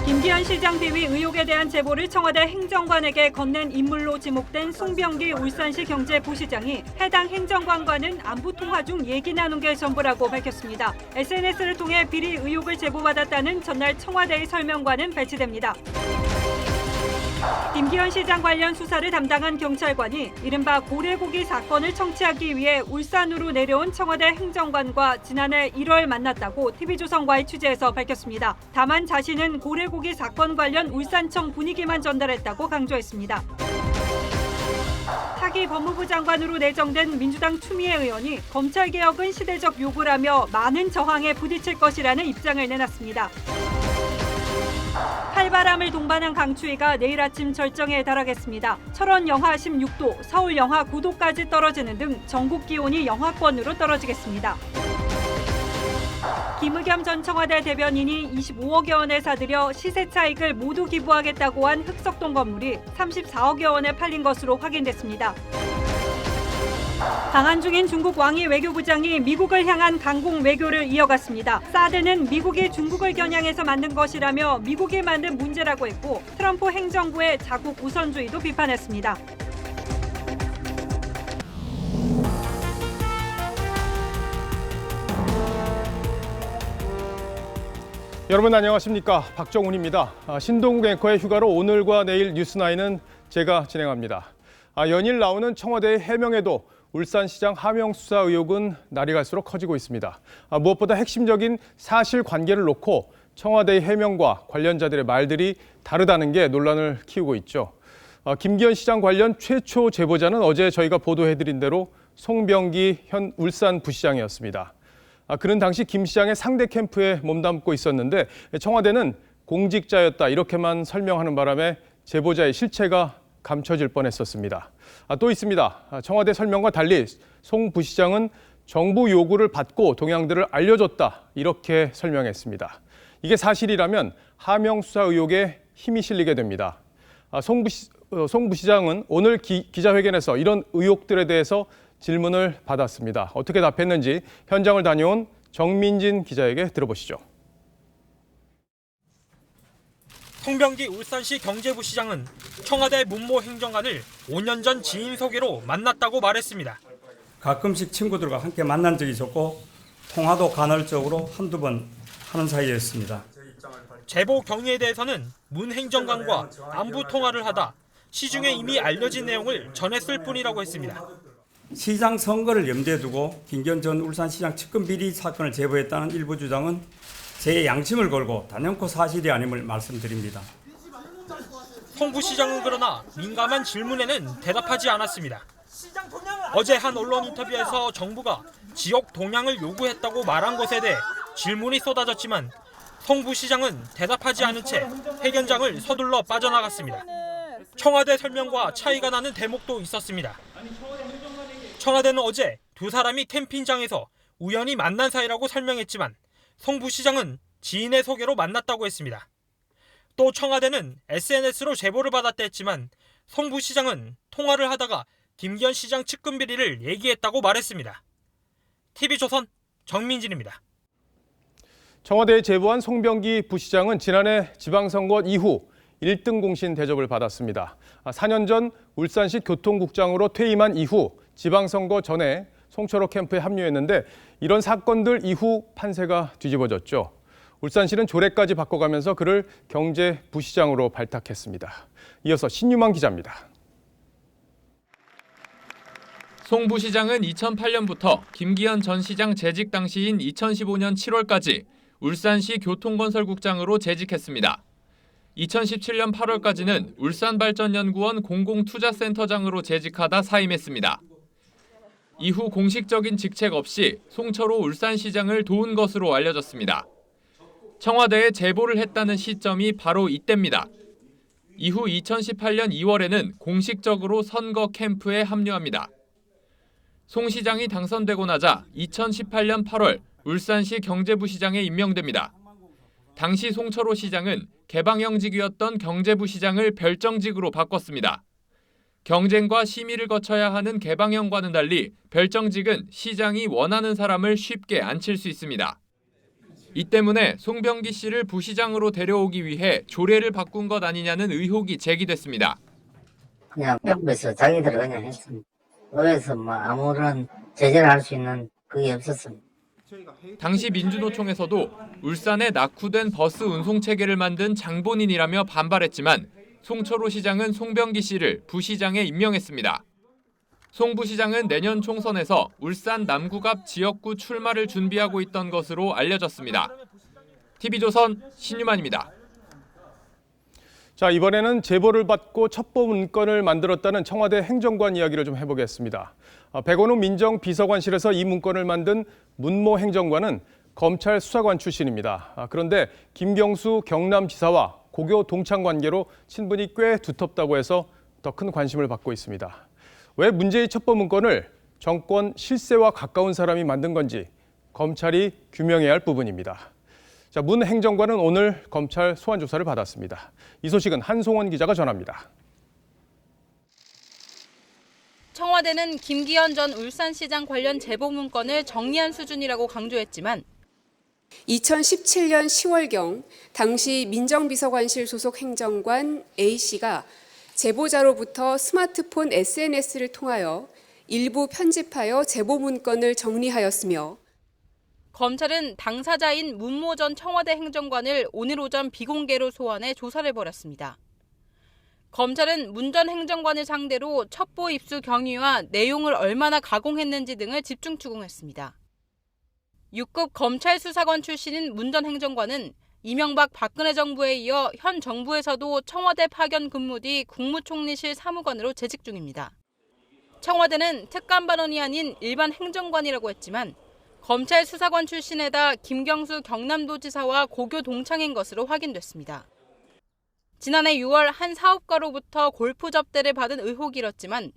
김기현 시장 비위 의혹에 대한 제보를 청와대 행정관에게 건넨 인물로 지목된 송병기 울산시 경제부시장이 해당 행정관과는 안부 통화 중 얘기 나눈 게 전부라고 밝혔습니다. SNS를 통해 비리 의혹을 제보받았다는 전날 청와대의 설명과는 배치됩니다. 김기현 시장 관련 수사를 담당한 경찰관이 이른바 고래고기 사건을 청취하기 위해 울산으로 내려온 청와대 행정관과 지난해 1월 만났다고 TV조선과의 취재에서 밝혔습니다. 다만 자신은 고래고기 사건 관련 울산청 분위기만 전달했다고 강조했습니다. 차기 법무부 장관으로 내정된 민주당 추미애 의원이 검찰개혁은 시대적 요구라며 많은 저항에 부딪힐 것이라는 입장을 내놨습니다. 칼바람을 동반한 강추위가 내일 아침 절정에 달하겠습니다. 철원 영하 16도, 서울 영하 9도까지 떨어지는 등 전국 기온이 영하권으로 떨어지겠습니다. 김의겸 전 청와대 대변인이 25억여 원에 사들여 시세 차익을 모두 기부하겠다고 한 흑석동 건물이 34억여 원에 팔린 것으로 확인됐습니다. 방한 중인 중국 왕이 외교부장이 미국을 향한 강공 외교를 이어갔습니다. 사드는 미국이 중국을 겨냥해서 만든 것이라며 미국이 만든 문제라고 했고 트럼프 행정부의 자국 우선주의도 비판했습니다. 여러분 안녕하십니까? 박정훈입니다. 신동국 앵커의 휴가로 오늘과 내일 뉴스9은 제가 진행합니다. 연일 나오는 청와대의 해명에도 울산시장 하명 수사 의혹은 날이 갈수록 커지고 있습니다. 무엇보다 핵심적인 사실관계를 놓고 청와대의 해명과 관련자들의 말들이 다르다는 게 논란을 키우고 있죠. 김기현 시장 관련 최초 제보자는 어제 저희가 보도해드린 대로 송병기 현 울산부시장이었습니다. 그는 당시 김 시장의 상대 캠프에 몸담고 있었는데 청와대는 공직자였다 이렇게만 설명하는 바람에 제보자의 실체가 감춰질 뻔했었습니다. 또 있습니다. 청와대 설명과 달리 송 부시장은 정부 요구를 받고 동향들을 알려줬다 이렇게 설명했습니다. 이게 사실이라면 하명 수사 의혹에 힘이 실리게 됩니다. 송 부시장은 오늘 기자회견에서 이런 의혹들에 대해서 질문을 받았습니다. 어떻게 답했는지 현장을 다녀온 정민진 기자에게 들어보시죠. 송병기 울산시 경제부시장은 청와대 문모 행정관을 5년 전 지인 소개로 만났다고 말했습니다. 가끔씩 친구들과 함께 만난 적이 있었고 통화도 간헐적으로 한두 번 하는 사이였습니다. 제보 경위에 대해서는 문 행정관과 안부 통화를 하다 시중에 이미 알려진 내용을 전했을 뿐이라고 했습니다. 시장 선거를 염두에 두고 김기현 전 울산시장 측근 비리 사건을 제보했다는 일부 주장은 제 양심을 걸고 단연코 사실이 아님을 말씀드립니다. 송 부시장은 그러나 민감한 질문에는 대답하지 않았습니다. 어제 한 언론 인터뷰에서 정부가 지역 동향을 요구했다고 말한 것에 대해 질문이 쏟아졌지만 송 부시장은 대답하지 않은 채 회견장을 서둘러 빠져나갔습니다. 청와대 설명과 차이가 나는 대목도 있었습니다. 청와대는 어제 두 사람이 캠핑장에서 우연히 만난 사이라고 설명했지만 송 부시장은 지인의 소개로 만났다고 했습니다. 또 청와대는 SNS로 제보를 받았다 했지만 송 부시장은 통화를 하다가 김기현 시장 측근 비리를 얘기했다고 말했습니다. TV조선 정민진입니다. 청와대에 제보한 송병기 부시장은 지난해 지방선거 이후 1등 공신 대접을 받았습니다. 4년 전 울산시 교통국장으로 퇴임한 이후 지방선거 전에 송철호 캠프에 합류했는데 이런 사건들 이후 판세가 뒤집어졌죠. 울산시는 조례까지 바꿔가면서 그를 경제부시장으로 발탁했습니다. 이어서 신유만 기자입니다. 송 부시장은 2008년부터 김기현 전 시장 재직 당시인 2015년 7월까지 울산시 교통건설국장으로 재직했습니다. 2017년 8월까지는 울산발전연구원 공공투자센터장으로 재직하다 사임했습니다. 이후 공식적인 직책 없이 송철호 울산시장을 도운 것으로 알려졌습니다. 청와대에 제보를 했다는 시점이 바로 이때입니다. 이후 2018년 2월에는 공식적으로 선거 캠프에 합류합니다. 송 시장이 당선되고 나자 2018년 8월 울산시 경제부시장에 임명됩니다. 당시 송철호 시장은 개방형직이었던 경제부시장을 별정직으로 바꿨습니다. 경쟁과 심의를 거쳐야 하는 개방형과는 달리 별정직은 시장이 원하는 사람을 쉽게 앉힐 수 있습니다. 이 때문에 송병기 씨를 부시장으로 데려오기 위해 조례를 바꾼 것 아니냐는 의혹이 제기됐습니다. 그냥 정부에서 자기들 그냥 했습니다. 의회에서 뭐 아무런 제재를 할 수 있는 그게 없었습니다. 당시 민주노총에서도 울산에 낙후된 버스 운송 체계를 만든 장본인이라며 반발했지만 송철호 시장은 송병기 씨를 부시장에 임명했습니다. 송 부시장은 내년 총선에서 울산 남구 앞 지역구 출마를 준비하고 있던 것으로 알려졌습니다. TV조선 신유만입니다. 자, 이번에는 제보를 받고 첩보 문건을 만들었다는 청와대 행정관 이야기를 좀 해보겠습니다. 백원우 민정비서관실에서 이 문건을 만든 문모 행정관은 검찰 수사관 출신입니다. 그런데 김경수 경남지사와 고교 동창 관계로 친분이 꽤 두텁다고 해서 더 큰 관심을 받고 있습니다. 왜 문제의 첩보 문건을 정권 실세와 가까운 사람이 만든 건지 검찰이 규명해야 할 부분입니다. 자, 문 행정관은 오늘 검찰 소환 조사를 받았습니다. 이 소식은 한송원 기자가 전합니다. 청와대는 김기현 전 울산시장 관련 제보 문건을 정리한 수준이라고 강조했지만 2017년 10월경 당시 민정비서관실 소속 행정관 A씨가 제보자로부터 스마트폰 SNS를 통하여 일부 편집하여 제보 문건을 정리하였으며 검찰은 당사자인 문모 전 청와대 행정관을 오늘 오전 비공개로 소환해 조사를 벌였습니다. 검찰은 문 전 행정관을 상대로 첩보 입수 경위와 내용을 얼마나 가공했는지 등을 집중 추궁했습니다. 6급 검찰 수사관 출신인 문 전 행정관은 이명박 박근혜 정부에 이어 현 정부에서도 청와대 파견 근무 뒤 국무총리실 사무관으로 재직 중입니다. 청와대는 특감반원이 아닌 일반 행정관이라고 했지만 검찰 수사관 출신에다 김경수 경남도지사와 고교 동창인 것으로 확인됐습니다. 지난해 6월 한 사업가로부터 골프 접대를 받은 의혹이 일었지만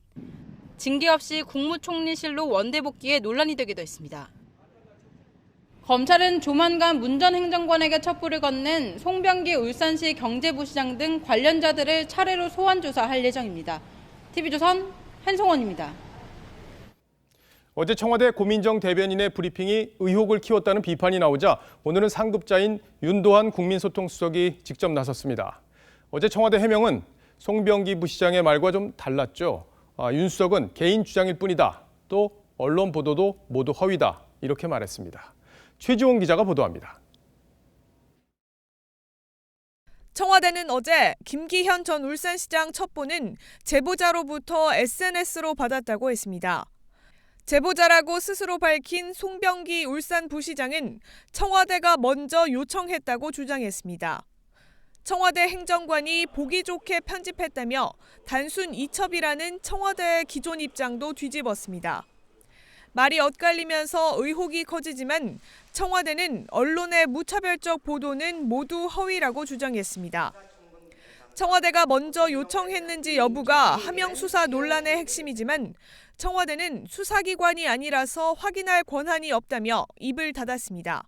징계 없이 국무총리실로 원대 복귀에 논란이 되기도 했습니다. 검찰은 조만간 문 전 행정관에게 첩보를 건넨 송병기 울산시 경제부시장 등 관련자들을 차례로 소환 조사할 예정입니다. TV조선 한송원입니다. 어제 청와대 고민정 대변인의 브리핑이 의혹을 키웠다는 비판이 나오자 오늘은 상급자인 윤도한 국민소통수석이 직접 나섰습니다. 어제 청와대 해명은 송병기 부시장의 말과 좀 달랐죠. 윤 수석은 개인 주장일 뿐이다. 또 언론 보도도 모두 허위다. 이렇게 말했습니다. 최지원 기자가 보도합니다. 청와대는 어제 김기현 전 울산시장 첩보는 제보자로부터 SNS로 받았다고 했습니다. 제보자라고 스스로 밝힌 송병기 울산부시장은 청와대가 먼저 요청했다고 주장했습니다. 청와대 행정관이 보기 좋게 편집했다며 단순 이첩이라는 청와대의 기존 입장도 뒤집었습니다. 말이 엇갈리면서 의혹이 커지지만 청와대는 언론의 무차별적 보도는 모두 허위라고 주장했습니다. 청와대가 먼저 요청했는지 여부가 하명 수사 논란의 핵심이지만 청와대는 수사기관이 아니라서 확인할 권한이 없다며 입을 닫았습니다.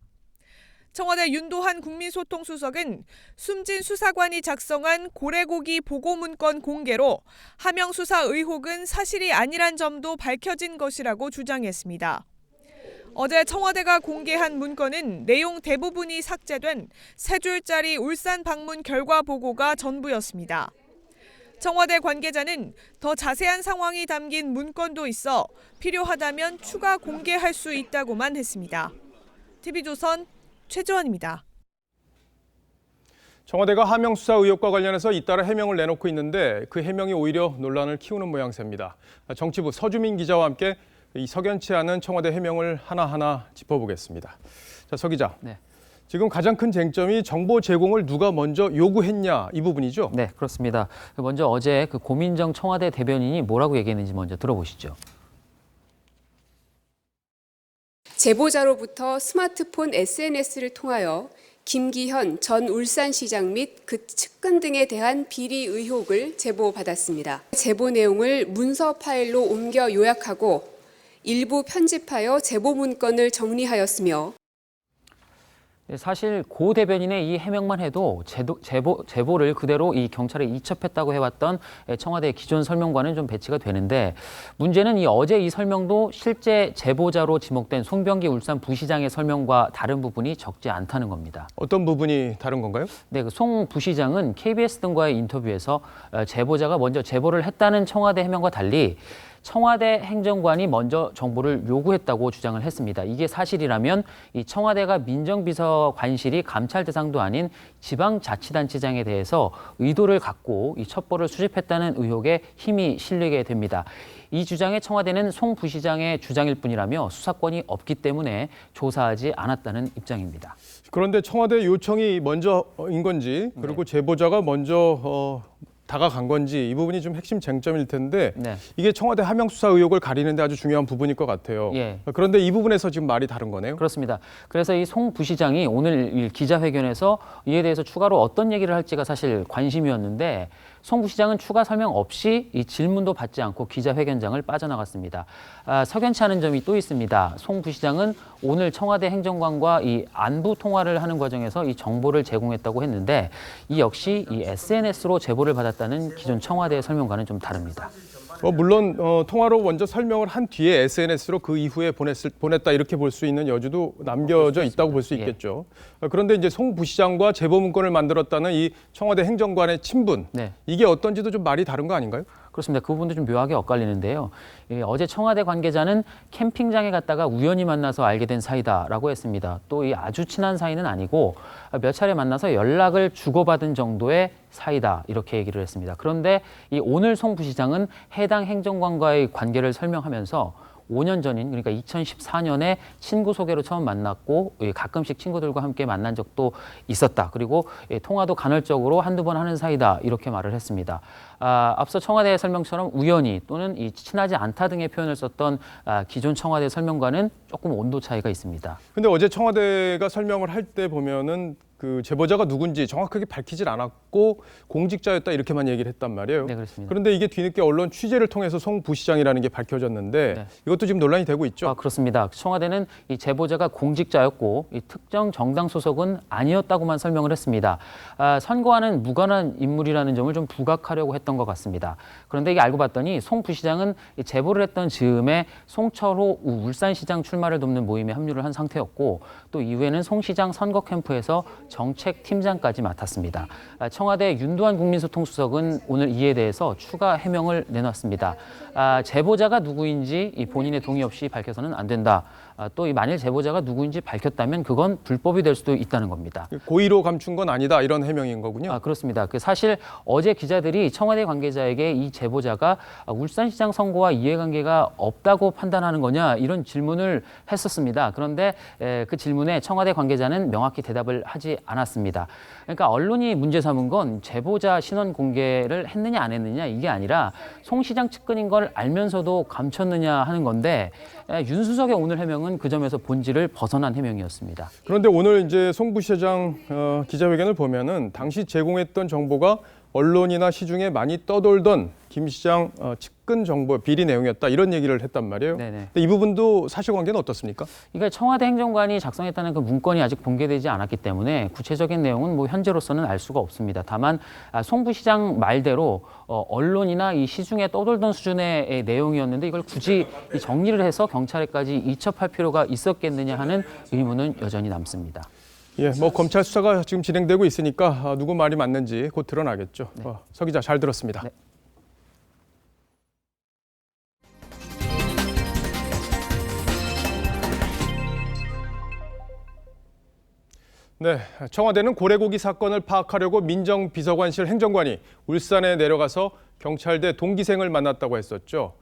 청와대 윤도한 국민소통수석은 숨진 수사관이 작성한 고래고기 보고문건 공개로 하명 수사 의혹은 사실이 아니란 점도 밝혀진 것이라고 주장했습니다. 어제 청와대가 공개한 문건은 내용 대부분이 삭제된 3줄짜리 울산 방문 결과 보고가 전부였습니다. 청와대 관계자는 더 자세한 상황이 담긴 문건도 있어 필요하다면 추가 공개할 수 있다고만 했습니다. TV조선 최지원입니다. 청와대가 하명 수사 의혹과 관련해서 잇따라 해명을 내놓고 있는데 그 해명이 오히려 논란을 키우는 모양새입니다. 정치부 서주민 기자와 함께 이 석연치 않은 청와대 해명을 하나하나 짚어보겠습니다. 자, 서 기자. 네. 지금 가장 큰 쟁점이 정보 제공을 누가 먼저 요구했냐 이 부분이죠? 네, 그렇습니다. 먼저 어제 그 고민정 청와대 대변인이 뭐라고 얘기했는지 먼저 들어보시죠. 제보자로부터 스마트폰 SNS를 통하여 김기현 전 울산시장 및 그 측근 등에 대한 비리 의혹을 제보받았습니다. 제보 내용을 문서 파일로 옮겨 요약하고 일부 편집하여 제보 문건을 정리하였으며 사실 고 대변인의 이 해명만 해도 제보를 그대로 이 경찰에 이첩했다고 해왔던 청와대 기존 설명과는 좀 배치가 되는데, 문제는 어제 이 설명도 실제 제보자로 지목된 송병기 울산 부시장의 설명과 다른 부분이 적지 않다는 겁니다. 어떤 부분이 다른 건가요? 네, 그 송 부시장은 KBS 등과의 인터뷰에서 제보자가 먼저 제보를 했다는 청와대 해명과 달리 청와대 행정관이 먼저 정보를 요구했다고 주장을 했습니다. 이게 사실이라면 이 청와대가 민정비서관실이 감찰 대상도 아닌 지방자치단체장에 대해서 의도를 갖고 이 첩보를 수집했다는 의혹에 힘이 실리게 됩니다. 이 주장에 청와대는 송 부시장의 주장일 뿐이라며 수사권이 없기 때문에 조사하지 않았다는 입장입니다. 그런데 청와대 요청이 먼저인 건지, 그리고 제보자가 먼저 다가간 건지, 이 부분이 좀 핵심 쟁점일 텐데, 네. 이게 청와대 하명 수사 의혹을 가리는데 아주 중요한 부분일 것 같아요. 예. 그런데 이 부분에서 지금 말이 다른 거네요. 그렇습니다. 그래서 이 송 부시장이 오늘 기자회견에서 이에 대해서 추가로 어떤 얘기를 할지가 사실 관심이었는데, 송 부시장은 추가 설명 없이 이 질문도 받지 않고 기자회견장을 빠져나갔습니다. 석연치 않은 점이 또 있습니다. 송 부시장은 오늘 청와대 행정관과 이 안부 통화를 하는 과정에서 이 정보를 제공했다고 했는데, 이 역시 이 SNS로 제보를 받았다는 기존 청와대의 설명과는 좀 다릅니다. 물론 통화로 먼저 설명을 한 뒤에 SNS로 그 이후에 보냈다 이렇게 볼 수 있는 여지도 남겨져 있다고 볼 수 있겠죠. 그런데 이제 송 부시장과 제보 문건을 만들었다는 이 청와대 행정관의 친분, 네. 이게 어떤지도 좀 말이 다른 거 아닌가요? 그렇습니다. 그 부분도 좀 묘하게 엇갈리는데요. 어제 청와대 관계자는 캠핑장에 갔다가 우연히 만나서 알게 된 사이다라고 했습니다. 또 이 아주 친한 사이는 아니고 몇 차례 만나서 연락을 주고받은 정도의 사이다, 이렇게 얘기를 했습니다. 그런데 이 오늘 송 부시장은 해당 행정관과의 관계를 설명하면서 5년 전인, 그러니까 2014년에 친구 소개로 처음 만났고 가끔씩 친구들과 함께 만난 적도 있었다. 그리고 통화도 간헐적으로 한두 번 하는 사이다, 이렇게 말을 했습니다. 앞서 청와대의 설명처럼 우연히 또는 친하지 않다 등의 표현을 썼던 기존 청와대 설명과는 조금 온도 차이가 있습니다. 근데 어제 청와대가 설명을 할 때 보면은 그 제보자가 누군지 정확하게 밝히질 않았고 공직자였다, 이렇게만 얘기를 했단 말이에요. 네, 그렇습니다. 그런데 이게 뒤늦게 언론 취재를 통해서 송 부시장이라는 게 밝혀졌는데, 네. 이것도 지금 논란이 되고 있죠. 그렇습니다. 청와대는 이 제보자가 공직자였고 이 특정 정당 소속은 아니었다고만 설명을 했습니다. 선거와는 무관한 인물이라는 점을 좀 부각하려고 했던 것 같습니다. 그런데 이게 알고 봤더니 송 부시장은 이 제보를 했던 즈음에 송철호 울산시장 출마를 돕는 모임에 합류를 한 상태였고, 또 이후에는 송 시장 선거 캠프에서 정책팀장까지 맡았습니다. 청와대 윤두한 국민소통수석은 오늘 이에 대해서 추가 해명을 내놨습니다. 제보자가 누구인지 본인의 동의 없이 밝혀서는 안 된다. 또 만일 제보자가 누구인지 밝혔다면 그건 불법이 될 수도 있다는 겁니다. 고의로 감춘 건 아니다, 이런 해명인 거군요. 그렇습니다. 사실 어제 기자들이 청와대 관계자에게 이 제보자가 울산시장 선거와 이해관계가 없다고 판단하는 거냐, 이런 질문을 했었습니다. 그런데 그 질문에 청와대 관계자는 명확히 대답을 하지 않았습니다. 그러니까 언론이 문제 삼은 건 제보자 신원 공개를 했느냐 안 했느냐, 이게 아니라 송 시장 측근인 걸 알면서도 감췄느냐 하는 건데, 윤수석의 오늘 해명은 그 점에서 본질을 벗어난 해명이었습니다. 그런데 오늘 이제 송 부시장 기자회견을 보면은 당시 제공했던 정보가 언론이나 시중에 많이 떠돌던 김 시장 측근 정보 비리 내용이었다, 이런 얘기를 했단 말이에요. 네네. 근데 이 부분도 사실관계는 어떻습니까? 이게 청와대 행정관이 작성했다는 그 문건이 아직 공개되지 않았기 때문에 구체적인 내용은 현재로서는 알 수가 없습니다. 다만 송 부시장 말대로 언론이나 이 시중에 떠돌던 수준의 내용이었는데, 이걸 굳이 정리를 해서 경찰에까지 이첩할 필요가 있었겠느냐 하는 의문은 여전히 남습니다. 검찰 수사가 지금 진행되고 있으니까 누구 말이 맞는지 곧 드러나겠죠. 네. 서 기자, 잘 들었습니다. 네. 네, 청와대는 고래고기 사건을 파악하려고 민정비서관실 행정관이 울산에 내려가서 경찰대 동기생을 만났다고 했었죠.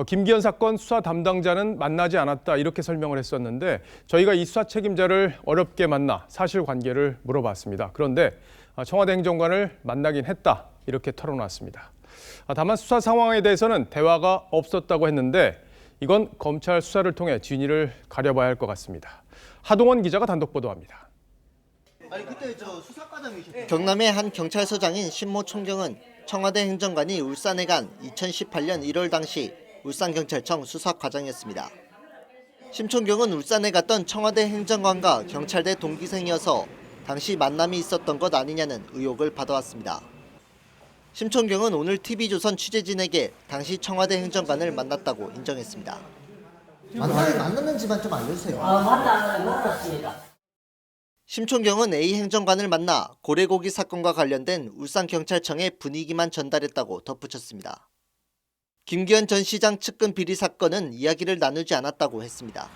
김기현 사건 수사 담당자는 만나지 않았다, 이렇게 설명을 했었는데, 저희가 이 수사 책임자를 어렵게 만나 사실관계를 물어봤습니다. 그런데 청와대 행정관을 만나긴 했다, 이렇게 털어놨습니다. 다만 수사 상황에 대해서는 대화가 없었다고 했는데, 이건 검찰 수사를 통해 진위를 가려봐야 할 것 같습니다. 하동원 기자가 단독 보도합니다. 경남의 한 경찰서장인 신모 총경은 청와대 행정관이 울산에 간 2018년 1월 당시 울산경찰청 수사과장이었습니다. 심총경은 울산에 갔던 청와대 행정관과 경찰대 동기생이어서 당시 만남이 있었던 것 아니냐는 의혹을 받아왔습니다. 심총경은 오늘 TV조선 취재진에게 당시 청와대 행정관을 만났다고 인정했습니다. 만났는지만 좀 알려주세요. 만났습니다. 심총경은 A 행정관을 만나 고래고기 사건과 관련된 울산경찰청의 분위기만 전달했다고 덧붙였습니다. 김기현 전 시장 측근 비리 사건은 이야기를 나누지 않았다고 했습니다.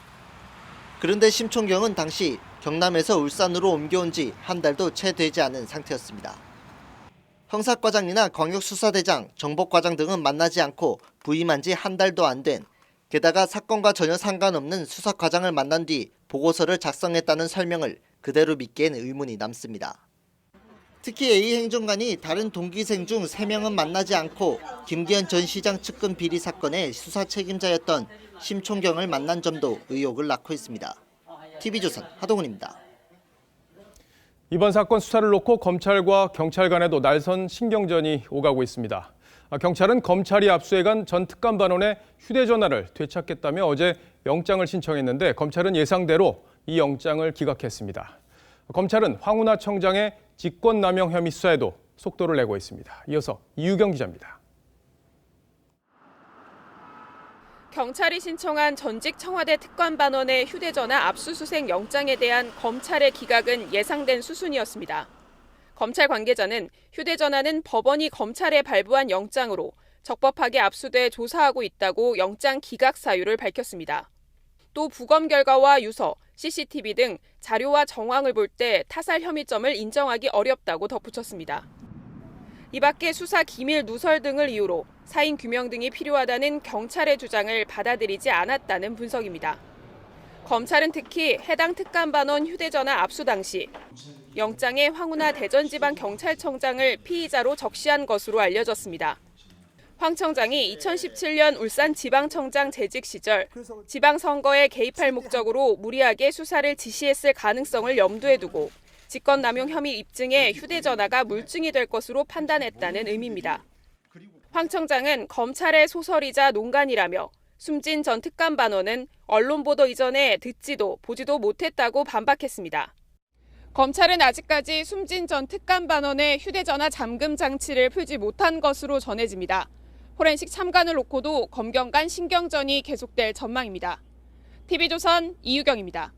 그런데 심총경은 당시 경남에서 울산으로 옮겨온 지 한 달도 채 되지 않은 상태였습니다. 형사과장이나 광역수사대장, 정보과장 등은 만나지 않고 부임한 지 한 달도 안 된, 게다가 사건과 전혀 상관없는 수사과장을 만난 뒤 보고서를 작성했다는 설명을 그대로 믿기엔 의문이 남습니다. 특히 A 행정관이 다른 동기생 중 3명은 만나지 않고 김기현 전 시장 측근 비리 사건의 수사 책임자였던 심총경을 만난 점도 의혹을 낳고 있습니다. TV조선 하동훈입니다. 이번 사건 수사를 놓고 검찰과 경찰 간에도 날선 신경전이 오가고 있습니다. 경찰은 검찰이 압수해간 전 특감반원의 휴대전화를 되찾겠다며 어제 영장을 신청했는데 검찰은 예상대로 이 영장을 기각했습니다. 검찰은 황운하 청장의 직권남용 혐의 수사에도 속도를 내고 있습니다. 이어서 이유경 기자입니다. 경찰이 신청한 전직 청와대 특감반원의 휴대전화 압수수색 영장에 대한 검찰의 기각은 예상된 수순이었습니다. 검찰 관계자는 휴대전화는 법원이 검찰에 발부한 영장으로 적법하게 압수돼 조사하고 있다고 영장 기각 사유를 밝혔습니다. 또 부검 결과와 유서, CCTV 등 자료와 정황을 볼 때 타살 혐의점을 인정하기 어렵다고 덧붙였습니다. 이 밖에 수사 기밀 누설 등을 이유로 사인 규명 등이 필요하다는 경찰의 주장을 받아들이지 않았다는 분석입니다. 검찰은 특히 해당 특감반원 휴대전화 압수 당시 영장에 황운하 대전지방경찰청장을 피의자로 적시한 것으로 알려졌습니다. 황 청장이 2017년 울산지방청장 재직 시절 지방선거에 개입할 목적으로 무리하게 수사를 지시했을 가능성을 염두에 두고 직권남용 혐의 입증에 휴대전화가 물증이 될 것으로 판단했다는 의미입니다. 황 청장은 검찰의 소설이자 농간이라며 숨진 전 특감반원은 언론 보도 이전에 듣지도 보지도 못했다고 반박했습니다. 검찰은 아직까지 숨진 전 특감반원의 휴대전화 잠금 장치를 풀지 못한 것으로 전해집니다. 포렌식 참관을 놓고도 검경 간 신경전이 계속될 전망입니다. TV조선 이유경입니다.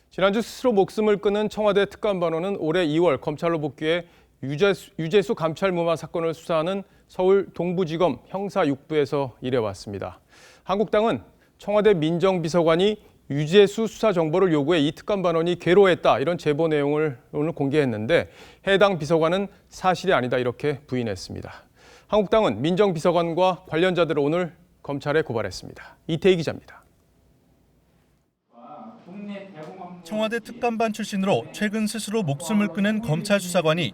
지난주 스스로 목숨을 끊은 청와대 특감반원은 올해 2월 검찰로 복귀해 유재수 감찰무마 사건을 수사하는 서울 동부지검 형사 6부에서 일해왔습니다. 한국당은 청와대 민정비서관이 유재수 수사 정보를 요구해 이 특감반원이 괴로워했다 이런 제보 내용을 오늘 공개했는데 해당 비서관은 사실이 아니다 이렇게 부인했습니다. 한국당은 민정비서관과 관련자들을 오늘 검찰에 고발했습니다. 이태희 기자입니다. 청와대 특감반 출신으로 최근 스스로 목숨을 끊은 검찰 수사관이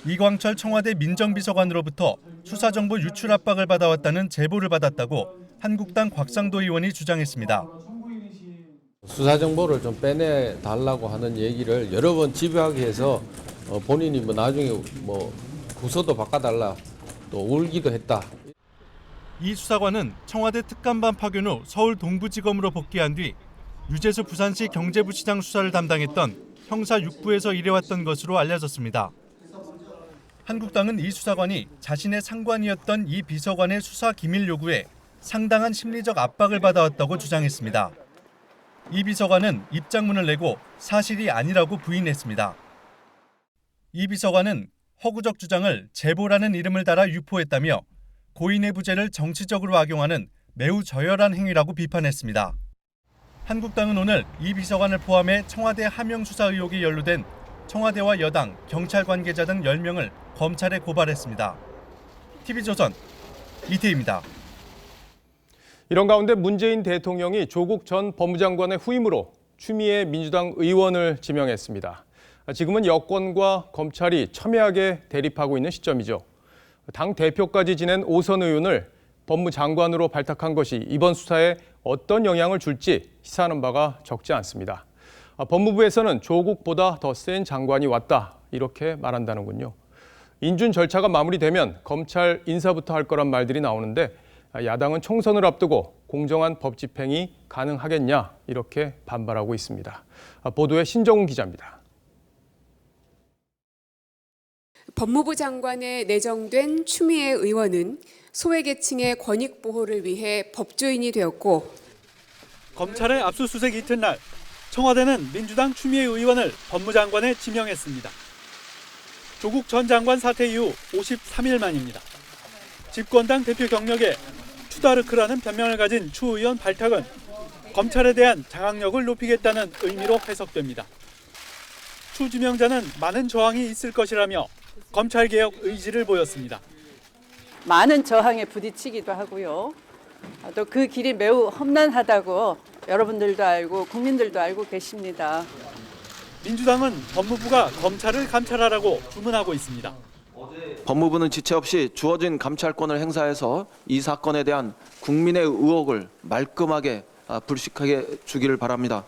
이광철 청와대 민정비서관으로부터 수사정보 유출 압박을 받아왔다는 제보를 받았다고 한국당 곽상도 의원이 주장했습니다. 수사정보를 좀 빼내달라고 하는 얘기를 여러 번 집요하게 해서 본인이 나중에 부서도 바꿔달라 또 울기도 했다. 이 수사관은 청와대 특감반 파견 후 서울 동부지검으로 복귀한 뒤 유재수 부산시 경제부시장 수사를 담당했던 형사 6부에서 일해왔던 것으로 알려졌습니다. 한국당은 이 수사관이 자신의 상관이었던 이 비서관의 수사 기밀 요구에 상당한 심리적 압박을 받아왔다고 주장했습니다. 이 비서관은 입장문을 내고 사실이 아니라고 부인했습니다. 이 비서관은 허구적 주장을 제보라는 이름을 달아 유포했다며 고인의 부재를 정치적으로 악용하는 매우 저열한 행위라고 비판했습니다. 한국당은 오늘 이 비서관을 포함해 청와대 하명 수사 의혹이 연루된 청와대와 여당, 경찰 관계자 등 10명을 검찰에 고발했습니다. TV조선 이태희입니다. 이런 가운데 문재인 대통령이 조국 전 법무장관의 후임으로 추미애 민주당 의원을 지명했습니다. 지금은 여권과 검찰이 첨예하게 대립하고 있는 시점이죠. 당 대표까지 지낸 오선 의원을 법무장관으로 발탁한 것이 이번 수사에 어떤 영향을 줄지 시사하는 바가 적지 않습니다. 법무부에서는 조국보다 더 센 장관이 왔다 이렇게 말한다는군요. 인준 절차가 마무리되면 검찰 인사부터 할 거란 말들이 나오는데 야당은 총선을 앞두고 공정한 법 집행이 가능하겠냐 이렇게 반발하고 있습니다. 보도에 신정훈 기자입니다. 법무부 장관에 내정된 추미애 의원은 소외계층의 권익 보호를 위해 법조인이 되었고 검찰의 압수수색 이튿날 청와대는 민주당 추미애 의원을 법무장관에 지명했습니다. 조국 전 장관 사퇴 이후 53일 만입니다. 집권당 대표 경력에 추다르크라는 변명을 가진 추 의원 발탁은 검찰에 대한 장악력을 높이겠다는 의미로 해석됩니다. 추 지명자는 많은 저항이 있을 것이라며 검찰개혁 의지를 보였습니다. 많은 저항에 부딪히기도 하고요. 또 그 길이 매우 험난하다고 여러분들도 알고 국민들도 알고 계십니다. 민주당은 법무부가 검찰을 감찰하라고 주문하고 있습니다. 법무부는 지체 없이 주어진 감찰권을 행사해서 이 사건에 대한 국민의 의혹을 말끔하게 불식하게 주기를 바랍니다.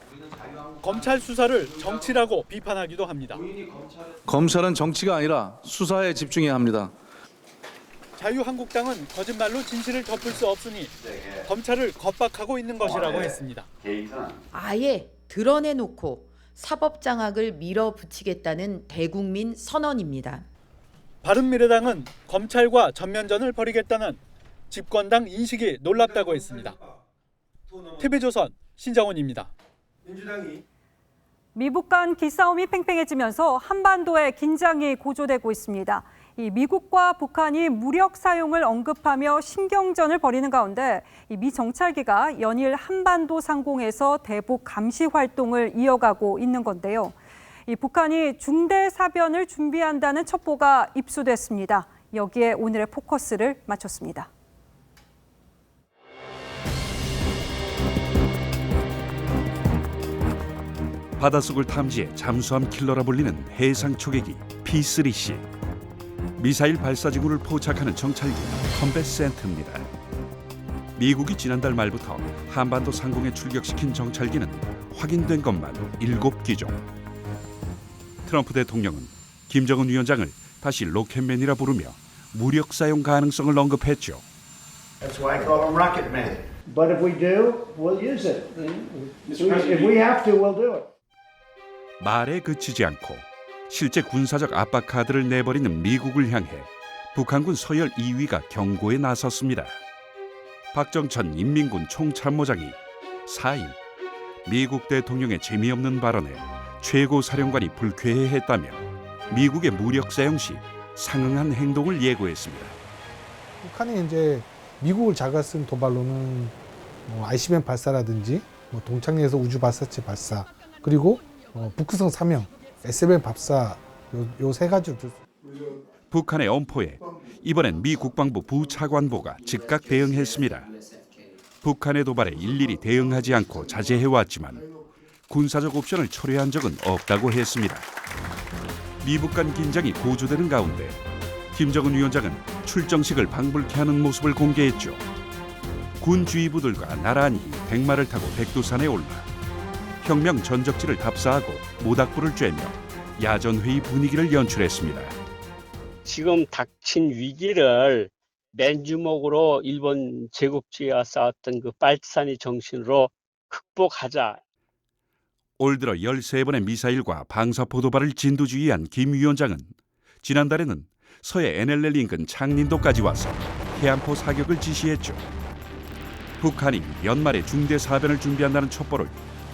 검찰 수사를 정치라고 비판하기도 합니다. 검찰은 정치가 아니라 수사에 집중해야 합니다. 자유한국당은 거짓말로 진실을 덮을 수 없으니 검찰을 겁박하고 있는 것이라고 했습니다. 아예 드러내놓고 사법장악을 밀어붙이겠다는 대국민 선언입니다. 바른미래당은 검찰과 전면전을 벌이겠다는 집권당 인식이 놀랍다고 했습니다. TV조선 신정훈입니다. 미북 간 기싸움이 팽팽해지면서 한반도의 긴장이 고조되고 있습니다. 이 미국과 북한이 무력 사용을 언급하며 신경전을 벌이는 가운데 미 정찰기가 연일 한반도 상공에서 대북 감시 활동을 이어가고 있는 건데요. 이 북한이 중대 사변을 준비한다는 첩보가 입수됐습니다. 여기에 오늘의 포커스를 맞췄습니다. 바닷속을 탐지해 잠수함 킬러라 불리는 해상 초계기 P-3C. 미사일 발사 지구를 포착하는 정찰기 컴뱃 센트입니다. 미국이 지난달 말부터 한반도 상공에 출격시킨 정찰기는 확인된 것만 7기종. 트럼프 대통령은 김정은 위원장을 다시 로켓맨이라 부르며 무력 사용 가능성을 언급했죠. That's why I call him Rocket Man. But if we do, we'll use it. If we have to, we'll do it. 말에 그치지 않고 실제 군사적 압박 카드를 내버리는 미국을 향해 북한군 서열 2위가 경고에 나섰습니다. 박정천 인민군 총참모장이 4일 미국 대통령의 재미없는 발언에 최고 사령관이 불쾌해했다며 미국의 무력 사용 시 상응한 행동을 예고했습니다. 북한이 이제 미국을 자극한 도발로는 ICBM 발사라든지 동창리에서 우주 발사체 발사 그리고 북극성 사명, SLBM 발사 요 세 가지로 줄 수. 북한의 엄포에 이번엔 미 국방부 부차관보가 즉각 대응했습니다. 북한의 도발에 일일이 대응하지 않고 자제해왔지만 군사적 옵션을 철회한 적은 없다고 했습니다. 미북 간 긴장이 고조되는 가운데 김정은 위원장은 출정식을 방불케 하는 모습을 공개했죠. 군 주위부들과 나란히 백마를 타고 백두산에 올라 혁명 전적지를 답사하고 모닥불을 쬐며 야전회의 분위기를 연출했습니다. 지금 닥친 위기를 맨주먹으로 일본 제국주의와 싸웠던 그 빨치산의 정신으로 극복하자. 올 들어 13번의 미사일과 방사포 도발을 진두지휘한 김 위원장은 지난달에는 서해 NLL 인근 창린도까지 와서 해안포 사격을 지시했죠. 북한이 연말에 중대 사변을 준비한다는 첩보를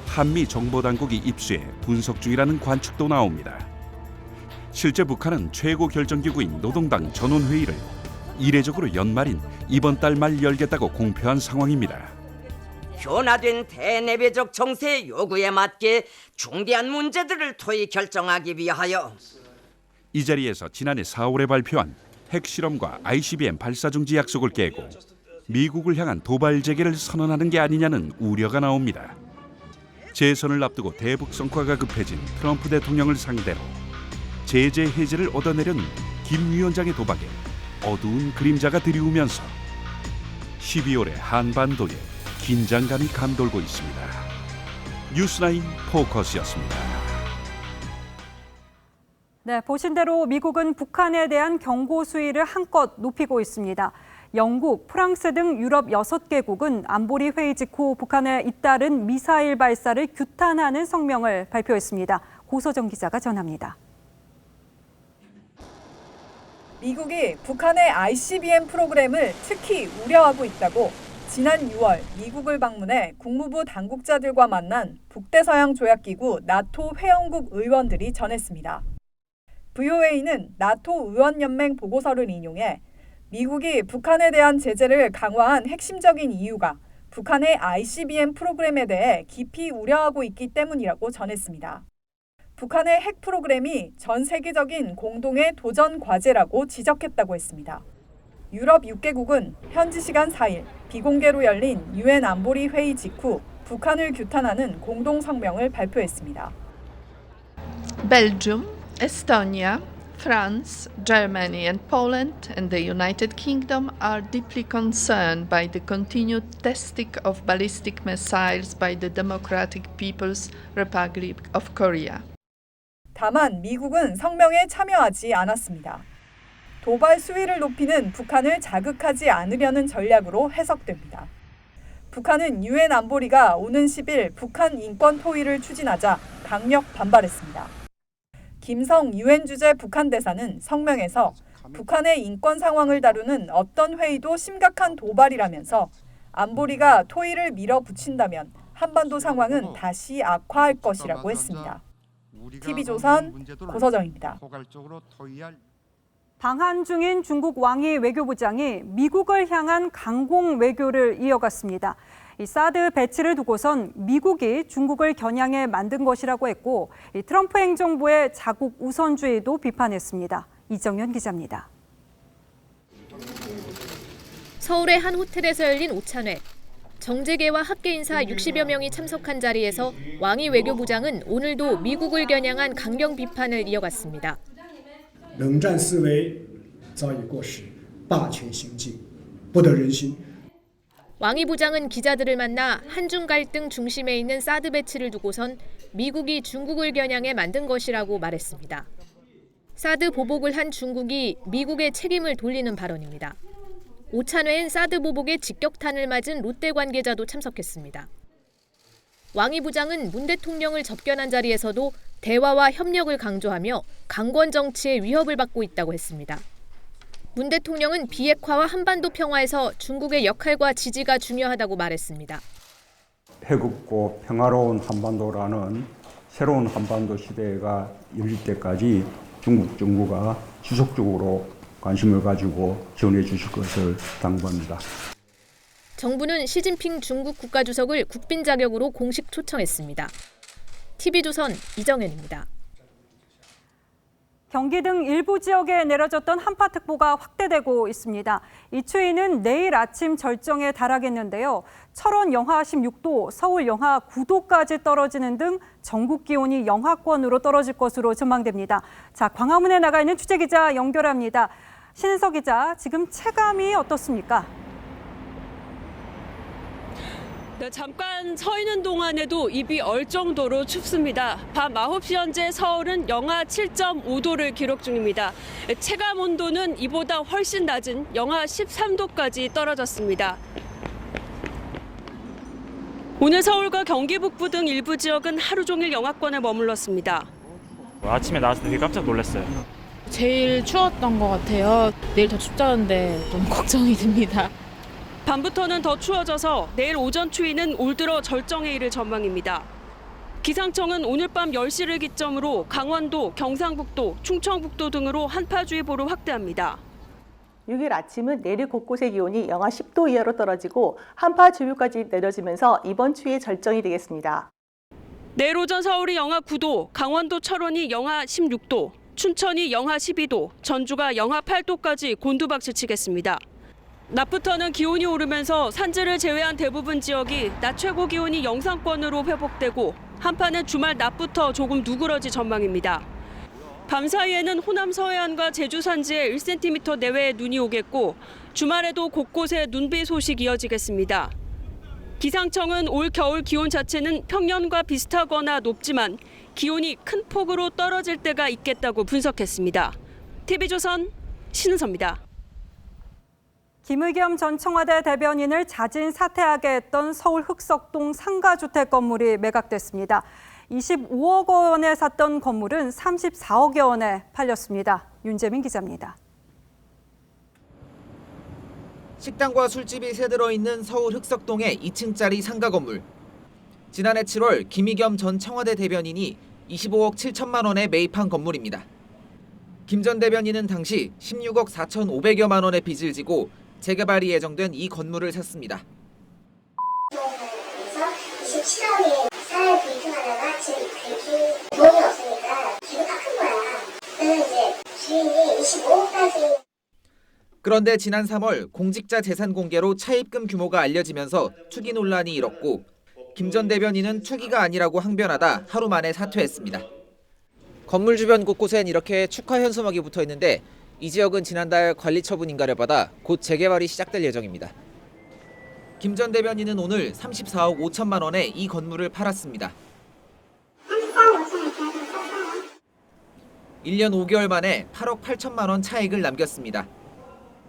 한미 정보당국이 입수해 분석 중이라는 관측도 나옵니다. 실제 북한은 최고 결정기구인 노동당 전원회의를 이례적으로 연말인 이번 달 말 열겠다고 공표한 상황입니다. 변화된 대내외적 정세의 요구에 맞게 중대한 문제들을 토의 결정하기 위하여 이 자리에서 지난해 4월에 발표한 핵실험과 ICBM 발사 중지 약속을 깨고 미국을 향한 도발 재개를 선언하는 게 아니냐는 우려가 나옵니다. 재선을 앞두고 대북 성과가 급해진 트럼프 대통령을 상대로 제재 해제를 얻어내려는 김 위원장의 도박에 어두운 그림자가 드리우면서 12월의 한반도에 긴장감이 감돌고 있습니다. 뉴스나인 포커스였습니다. 네, 보신 대로 미국은 북한에 대한 경고 수위를 한껏 높이고 있습니다. 영국, 프랑스 등 유럽 6개국은 안보리 회의 직후 북한에 잇따른 미사일 발사를 규탄하는 성명을 발표했습니다. 고서정 기자가 전합니다. 미국이 북한의 ICBM 프로그램을 특히 우려하고 있다고 지난 6월 미국을 방문해 국무부 당국자들과 만난 북대서양 조약기구 나토 회원국 의원들이 전했습니다. VOA는 나토 의원연맹 보고서를 인용해 미국이 북한에 대한 제재를 강화한 핵심적인 이유가 북한의 ICBM 프로그램에 대해 깊이 우려하고 있기 때문이라고 전했습니다. 북한의 핵 프로그램이 전 세계적인 공동의 도전 과제라고 지적했다고 했습니다. 유럽 6개국은 현지 시간 4일 비공개로 열린 UN 안보리 회의 직후 북한을 규탄하는 공동 성명을 발표했습니다. Belgium, Estonia, France, Germany and Poland and the United Kingdom are deeply concerned by the continued testing of ballistic missiles by the Democratic People's Republic of Korea. 다만 미국은 성명에 참여하지 않았습니다. 도발 수위를 높이는 북한을 자극하지 않으려는 전략으로 해석됩니다. 북한은 UN 안보리가 오는 10일 북한 인권 토의를 추진하자 강력 반발했습니다. 김성 UN 주재 북한 대사는 성명에서 북한의 인권 상황을 다루는 어떤 회의도 심각한 도발이라면서 안보리가 토의를 밀어붙인다면 한반도 상황은 다시 악화할 것이라고 했습니다. TV조선 고서정입니다. 방한 중인 중국 왕이 외교부장이 미국을 향한 강공 외교를 이어갔습니다. 이 사드 배치를 두고선 미국이 중국을 겨냥해 만든 것이라고 했고 이 트럼프 행정부의 자국 우선주의도 비판했습니다. 이정현 기자입니다. 서울의 한 호텔에서 열린 오찬회. 정재계와 학계 인사 60여 명이 참석한 자리에서 왕이 외교부장은 오늘도 미국을 겨냥한 강경 비판을 이어갔습니다. 冷战思维早已过时，霸权行径不得人心。 왕이 부장은 기자들을 만나 한중 갈등 중심에 있는 사드 배치를 두고선 미국이 중국을 겨냥해 만든 것이라고 말했습니다. 사드 보복을 한 중국이 미국의 책임을 돌리는 발언입니다. 오찬회엔 사드 보복에 직격탄을 맞은 롯데 관계자도 참석했습니다. 왕이 부장은 문 대통령을 접견한 자리에서도 대화와 협력을 강조하며 강권 정치의 위협을 받고 있다고 했습니다. 문 대통령은 비핵화와 한반도 평화에서 중국의 역할과 지지가 중요하다고 말했습니다. 회복고 평화로운 한반도라는 새로운 한반도 시대가 열릴 때까지 중국 정부가 지속적으로 관심을 가지고 지원해 주실 것을 당부합니다. 정부는 시진핑 중국 국가주석을 국빈 자격으로 공식 초청했습니다. TV조선 이정현입니다. 경기 등 일부 지역에 내려졌던 한파특보가 확대되고 있습니다. 이 추위는 내일 아침 절정에 달하겠는데요. 철원 영하 16도, 서울 영하 9도까지 떨어지는 등 전국 기온이 영하권으로 떨어질 것으로 전망됩니다. 자, 광화문에 나가 있는 취재기자 연결합니다. 신은석 기자, 지금 체감이 어떻습니까? 네, 잠깐 서 있는 동안에도 입이 얼 정도로 춥습니다. 밤 9시 현재 서울은 영하 7.5도를 기록 중입니다. 체감 온도는 이보다 훨씬 낮은 영하 13도까지 떨어졌습니다. 오늘 서울과 경기 북부 등 일부 지역은 하루 종일 영하권에 머물렀습니다. 아침에 나왔을 때 되게 깜짝 놀랐어요. 제일 추웠던 것 같아요. 내일 더 춥다는데 좀 걱정이 됩니다. 밤부터는 더 추워져서 내일 오전 추위는 올 들어 절정에 이를 전망입니다. 기상청은 오늘 밤 10시를 기점으로 강원도, 경상북도, 충청북도 등으로 한파주의보를 확대합니다. 6일 아침은 내륙 곳곳의 기온이 영하 10도 이하로 떨어지고 한파주의보까지 내려지면서 이번 추위의 절정이 되겠습니다. 내일 오전 서울이 영하 9도, 강원도 철원이 영하 16도, 춘천이 영하 12도, 전주가 영하 8도까지 곤두박질치겠습니다. 낮부터는 기온이 오르면서 산지를 제외한 대부분 지역이 낮 최고 기온이 영상권으로 회복되고 한파는 주말 낮부터 조금 누그러질 전망입니다. 밤 사이에는 호남 서해안과 제주 산지에 1cm 내외의 눈이 오겠고 주말에도 곳곳에 눈비 소식 이어지겠습니다. 기상청은 올 겨울 기온 자체는 평년과 비슷하거나 높지만 기온이 큰 폭으로 떨어질 때가 있겠다고 분석했습니다. TV조선 신은서입니다. 김의겸 전 청와대 대변인을 자진 사퇴하게 했던 서울 흑석동 상가주택 건물이 매각됐습니다. 25억 원에 샀던 건물은 34억여 원에 팔렸습니다. 윤재민 기자입니다. 식당과 술집이 새들어 있는 서울 흑석동의 2층짜리 상가 건물. 지난해 7월 김의겸 전 청와대 대변인이 25억 7천만 원에 매입한 건물입니다. 김 전 대변인은 당시 16억 4,500여만 원의 빚을 지고 재개발이 예정된 이 건물을 샀습니다. 그래서 27억에 쌀 구입하다가 지금 돈이 없으니까 기분 깎은 거야. 그래서 이제 주인이 25억까지. 그런데 지난 3월 공직자 재산 공개로 차입금 규모가 알려지면서 투기 논란이 일었고 김 전 대변인은 투기가 아니라고 항변하다 하루 만에 사퇴했습니다. 건물 주변 곳곳엔 이렇게 축하 현수막이 붙어 있는데 이 지역은 지난달 관리 처분 인가를 받아 곧 재개발이 시작될 예정입니다. 김 전 대변인은 오늘 34억 5천만 원에 이 건물을 팔았습니다. 1년 5개월 만에 8억 8천만 원 차익을 남겼습니다.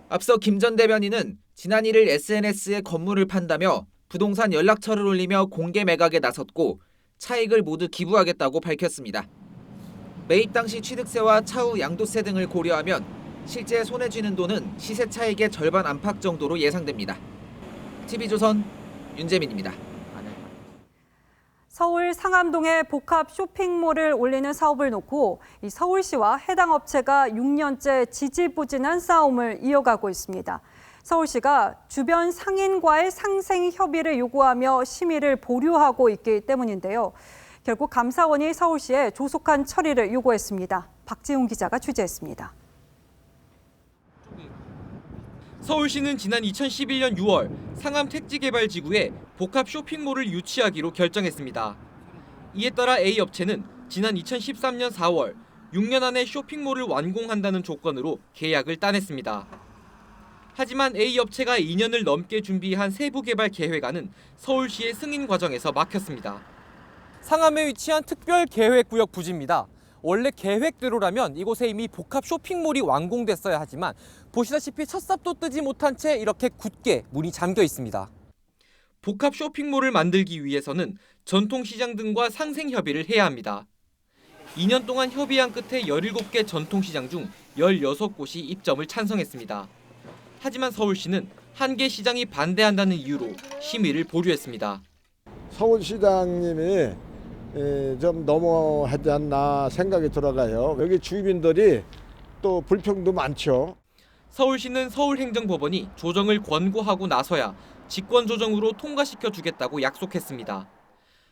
앞서 김 전 대변인은 지난 1일 SNS에 건물을 판다며 부동산 연락처를 올리며 공개 매각에 나섰고 차익을 모두 기부하겠다고 밝혔습니다. 매입 당시 취득세와 차후 양도세 등을 고려하면 실제 손에 쥐는 돈은 시세 차익의 절반 안팎 정도로 예상됩니다. TV조선 윤재민입니다. 서울 상암동에 복합 쇼핑몰을 올리는 사업을 놓고 서울시와 해당 업체가 6년째 지지부진한 싸움을 이어가고 있습니다. 서울시가 주변 상인과의 상생 협의를 요구하며 심의를 보류하고 있기 때문인데요. 결국 감사원이 서울시에 조속한 처리를 요구했습니다. 박지훈 기자가 취재했습니다. 서울시는 지난 2011년 6월 상암 택지개발지구에 복합 쇼핑몰을 유치하기로 결정했습니다. 이에 따라 A 업체는 지난 2013년 4월 6년 안에 쇼핑몰을 완공한다는 조건으로 계약을 따냈습니다. 하지만 A 업체가 2년을 넘게 준비한 세부 개발 계획안은 서울시의 승인 과정에서 막혔습니다. 상암에 위치한 특별 계획구역 부지입니다. 원래 계획대로라면 이곳에 이미 복합 쇼핑몰이 완공됐어야 하지만 보시다시피 첫 삽도 뜨지 못한 채 이렇게 굳게 문이 잠겨 있습니다. 복합 쇼핑몰을 만들기 위해서는 전통시장 등과 상생 협의를 해야 합니다. 2년 동안 협의한 끝에 17개 전통시장 중 16곳이 입점을 찬성했습니다. 하지만 서울시는 한 개 시장이 반대한다는 이유로 심의를 보류했습니다. 서울시장님이 좀 너무하지 않나 생각이 들어가요. 여기 주민들이 또 불평도 많죠. 서울시는 서울행정법원이 조정을 권고하고 나서야 직권조정으로 통과시켜 주겠다고 약속했습니다.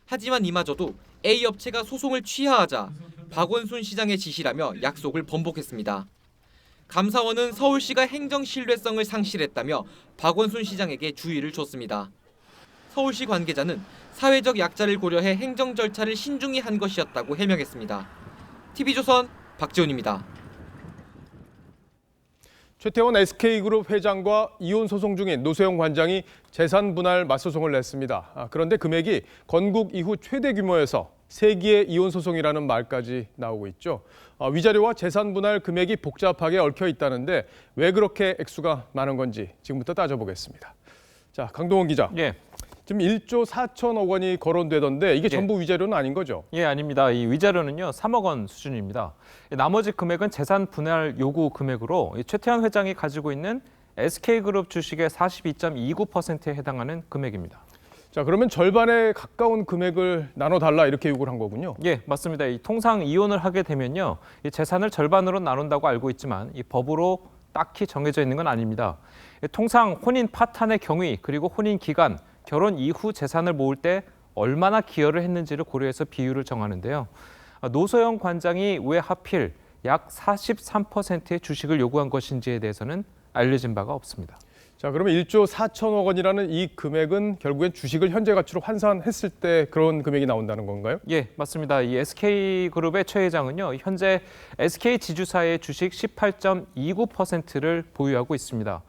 하지만 이마저도 A 업체가 소송을 취하하자 박원순 시장의 지시라며 약속을 번복했습니다. 감사원은 서울시가 행정 신뢰성을 상실했다며 박원순 시장에게 주의를 줬습니다. 서울시 관계자는 사회적 약자를 고려해 행정 절차를 신중히 한 것이었다고 해명했습니다. TV조선 박지훈입니다. 최태원 SK그룹 회장과 이혼 소송 중인 노소영 관장이 재산 분할 맞소송을 냈습니다. 그런데 금액이 건국 이후 최대 규모에서 세기의 이혼 소송이라는 말까지 나오고 있죠. 위자료와 재산 분할 금액이 복잡하게 얽혀 있다는데 왜 그렇게 액수가 많은 건지 지금부터 따져보겠습니다. 자, 강동원 기자. 예. 지금 1조 4천억 원이 거론되던데 이게 전부 위자료는 아닌 거죠? 예, 아닙니다. 이 위자료는요 3억 원 수준입니다. 나머지 금액은 재산 분할 요구 금액으로 최태원 회장이 가지고 있는 SK그룹 주식의 42.29%에 해당하는 금액입니다. 자, 그러면 절반에 가까운 금액을 나눠달라 이렇게 요구를 한 거군요. 예, 맞습니다. 통상 이혼을 하게 되면요, 이 재산을 절반으로 나눈다고 알고 있지만 이 법으로 딱히 정해져 있는 건 아닙니다. 통상 혼인 파탄의 경위 그리고 혼인 기간, 결혼 이후 재산을 모을 때 얼마나 기여를 했는지를 고려해서 비율을 정하는데요. 노소영 관장이 왜 하필 약 43%의 주식을 요구한 것인지에 대해서는 알려진 바가 없습니다. 자, 그러면 1조 4천억 원이라는 이 금액은 결국엔 주식을 현재 가치로 환산했을 때 그런 금액이 나온다는 건가요? 예, 맞습니다. 이 SK그룹의 최 회장은요, 현재 SK 지주사의 주식 18.29%를 보유하고 있습니다.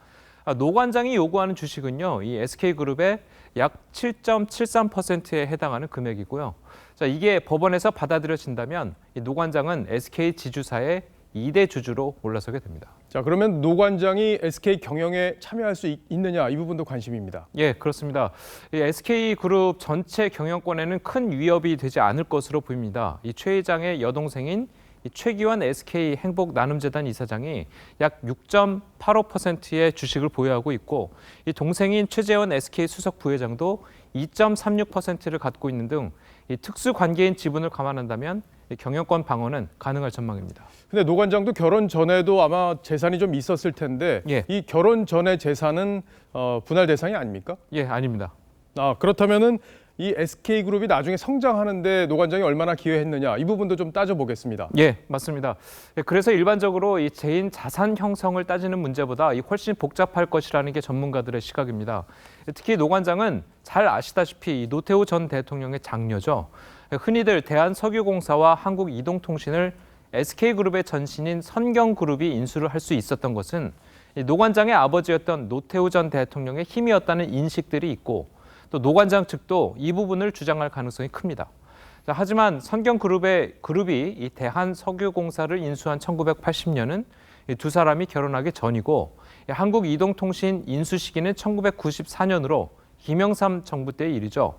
노 관장이 요구하는 주식은요, 이 SK그룹의 약 7.73%에 해당하는 금액이고요. 자, 이게 법원에서 받아들여진다면 이 노 관장은 SK 지주사의 2대 주주로 올라서게 됩니다. 자, 그러면 노 관장이 SK 경영에 참여할 수 있느냐 이 부분도 관심입니다. 예, 그렇습니다. 이 SK그룹 전체 경영권에는 큰 위협이 되지 않을 것으로 보입니다. 이 최 회장의 여동생인 최기원 SK 행복나눔재단 이사장이 약 6.85%의 주식을 보유하고 있고 이 동생인 최재원 SK 수석 부회장도 2.36%를 갖고 있는 등 이 특수 관계인 지분을 감안한다면 경영권 방어는 가능할 전망입니다. 근데 노 관장도 결혼 전에도 아마 재산이 좀 있었을 텐데 예. 이 결혼 전의 재산은 분할 대상이 아닙니까? 예, 아닙니다. 그렇다면은 이 SK그룹이 나중에 성장하는데 노 관장이 얼마나 기여했느냐 이 부분도 좀 따져보겠습니다. 예, 맞습니다. 그래서 일반적으로 이 재인 자산 형성을 따지는 문제보다 훨씬 복잡할 것이라는 게 전문가들의 시각입니다. 특히 노 관장은 잘 아시다시피 노태우 전 대통령의 장녀죠. 흔히들 대한석유공사와 한국이동통신을 SK그룹의 전신인 선경그룹이 인수를 할 수 있었던 것은 노 관장의 아버지였던 노태우 전 대통령의 힘이었다는 인식들이 있고 또 노 관장 측도 이 부분을 주장할 가능성이 큽니다. 하지만 선경그룹이 이 대한석유공사를 인수한 1980년은 두 사람이 결혼하기 전이고 한국이동통신 인수 시기는 1994년으로 김영삼 정부 때의 일이죠.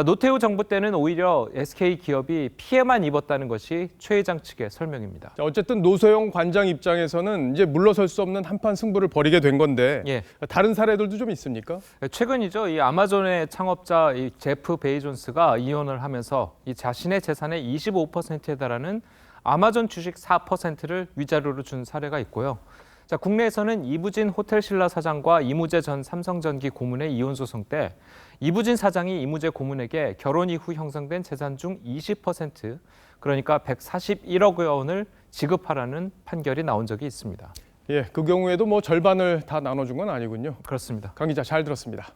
노태우 정부 때는 오히려 SK 기업이 피해만 입었다는 것이 최 회장 측의 설명입니다. 어쨌든 노소영 관장 입장에서는 이제 물러설 수 없는 한판 승부를 벌이게 된 건데 예. 다른 사례들도 좀 있습니까? 최근이죠. 이 아마존의 창업자 이 제프 베이존스가 이혼을 하면서 이 자신의 재산의 25%에 달하는 아마존 주식 4%를 위자료로 준 사례가 있고요. 자, 국내에서는 이부진 호텔신라 사장과 이무재 전 삼성전기 고문의 이혼 소송 때 이부진 사장이 이무재 고문에게 결혼 이후 형성된 재산 중 20% 그러니까 141억 원을 지급하라는 판결이 나온 적이 있습니다. 예, 그 경우에도 뭐 절반을 다 나눠준 건 아니군요. 그렇습니다. 강 기자 잘 들었습니다.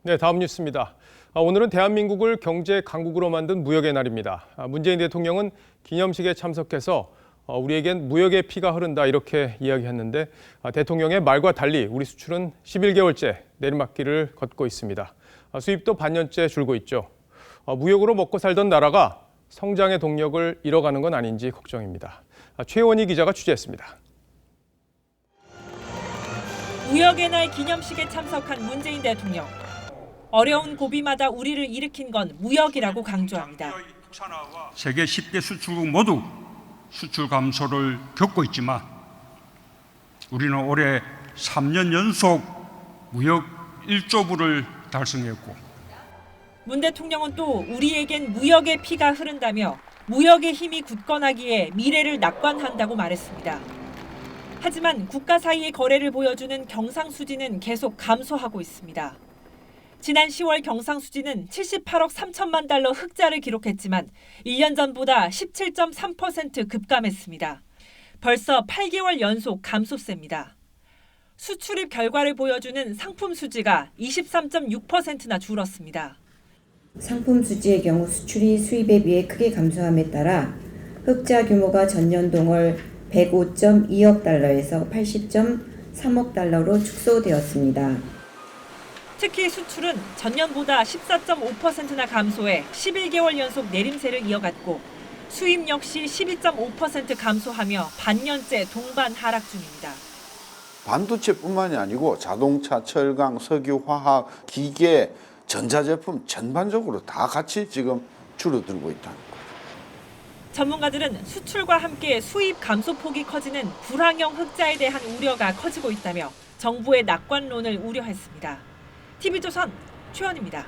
네, 다음 뉴스입니다. 오늘은 대한민국을 경제 강국으로 만든 무역의 날입니다. 문재인 대통령은 기념식에 참석해서 우리에겐 무역의 피가 흐른다 이렇게 이야기했는데 대통령의 말과 달리 우리 수출은 11개월째 내리막길을 걷고 있습니다. 수입도 반년째 줄고 있죠. 무역으로 먹고 살던 나라가 성장의 동력을 잃어가는 건 아닌지 걱정입니다. 최원희 기자가 취재했습니다. 무역의 날 기념식에 참석한 문재인 대통령. 어려운 고비마다 우리를 일으킨 건 무역이라고 강조합니다. 세계 10대 수출국 모두 수출 감소를 겪고 있지만 우리는 올해 3년 연속 무역 1조 불을 달성했고 문 대통령은 또 우리에겐 무역의 피가 흐른다며 무역의 힘이 굳건하기에 미래를 낙관한다고 말했습니다. 하지만 국가 사이의 거래를 보여주는 경상수지는 계속 감소하고 있습니다. 지난 10월 경상수지는 78억 3천만 달러 흑자를 기록했지만 1년 전보다 17.3% 급감했습니다. 벌써 8개월 연속 감소세입니다. 수출입 결과를 보여주는 상품 수지가 23.6%나 줄었습니다. 상품 수지의 경우 수출이 수입에 비해 크게 감소함에 따라 흑자 규모가 전년 동월 105.2억 달러에서 80.3억 달러로 축소되었습니다. 특히 수출은 전년보다 14.5%나 감소해 11개월 연속 내림세를 이어갔고 수입 역시 12.5% 감소하며 반년째 동반 하락 중입니다. 반도체뿐만이 아니고 자동차, 철강, 석유, 화학, 기계, 전자제품 전반적으로 다 같이 지금 줄어들고 있다는 거예요. 전문가들은 수출과 함께 수입 감소폭이 커지는 불황형 흑자에 대한 우려가 커지고 있다며 정부의 낙관론을 우려했습니다. TV조선 최원입니다.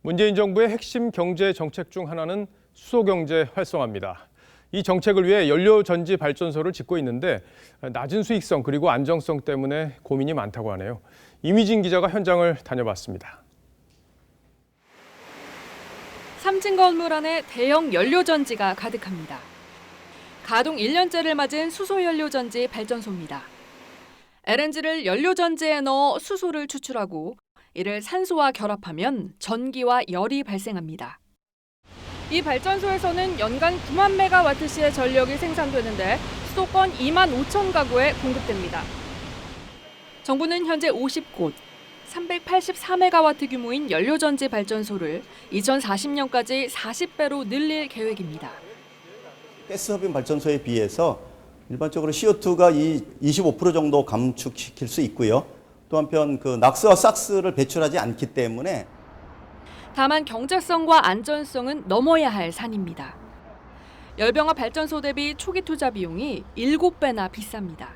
문재인 정부의 핵심 경제 정책 중 하나는 수소경제 활성화입니다. 이 정책을 위해 연료전지 발전소를 짓고 있는데 낮은 수익성 그리고 안정성 때문에 고민이 많다고 하네요. 이미진 기자가 현장을 다녀봤습니다. 삼진 건물 안에 대형 연료전지가 가득합니다. 가동 1년째를 맞은 수소연료전지 발전소입니다. LNG를 연료전지에 넣어 수소를 추출하고 이를 산소와 결합하면 전기와 열이 발생합니다. 이 발전소에서는 연간 9만 메가와트시의 전력이 생산되는데 수도권 2만 5천 가구에 공급됩니다. 정부는 현재 50곳, 383메가와트 규모인 연료전지 발전소를 2040년까지 40배로 늘릴 계획입니다. 가스흡입 발전소에 비해서 일반적으로 CO2가 25% 정도 감축시킬 수 있고요. 또 한편 그 낙스와 삭스를 배출하지 않기 때문에 다만 경제성과 안전성은 넘어야 할 산입니다. 열병합 발전소 대비 초기 투자 비용이 7배나 비쌉니다.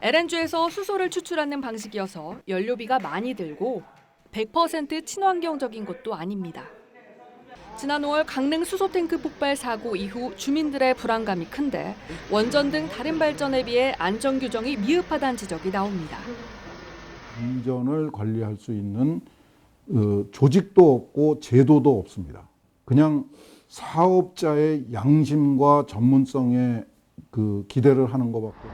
LNG에서 수소를 추출하는 방식이어서 연료비가 많이 들고 100% 친환경적인 것도 아닙니다. 지난 5월 강릉 수소탱크 폭발 사고 이후 주민들의 불안감이 큰데 원전 등 다른 발전에 비해 안전 규정이 미흡하다는 지적이 나옵니다. 안전을 관리할 수 있는 조직도 없고 제도도 없습니다. 그냥 사업자의 양심과 전문성에 기대를 하는 것밖에.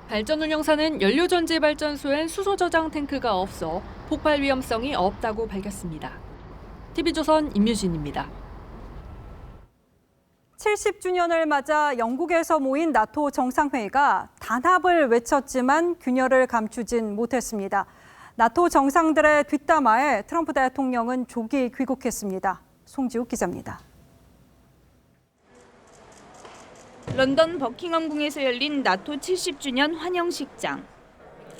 발전 운영사는 연료전지 발전소엔 수소 저장 탱크가 없어 폭발 위험성이 없다고 밝혔습니다. TV조선 임유진입니다. 70주년을 맞아 영국에서 모인 나토 정상회의가 단합을 외쳤지만 균열을 감추진 못했습니다. 나토 정상들의 뒷담화에 트럼프 대통령은 조기 귀국했습니다. 송지욱 기자입니다. 런던 버킹엄궁에서 열린 나토 70주년 환영식장.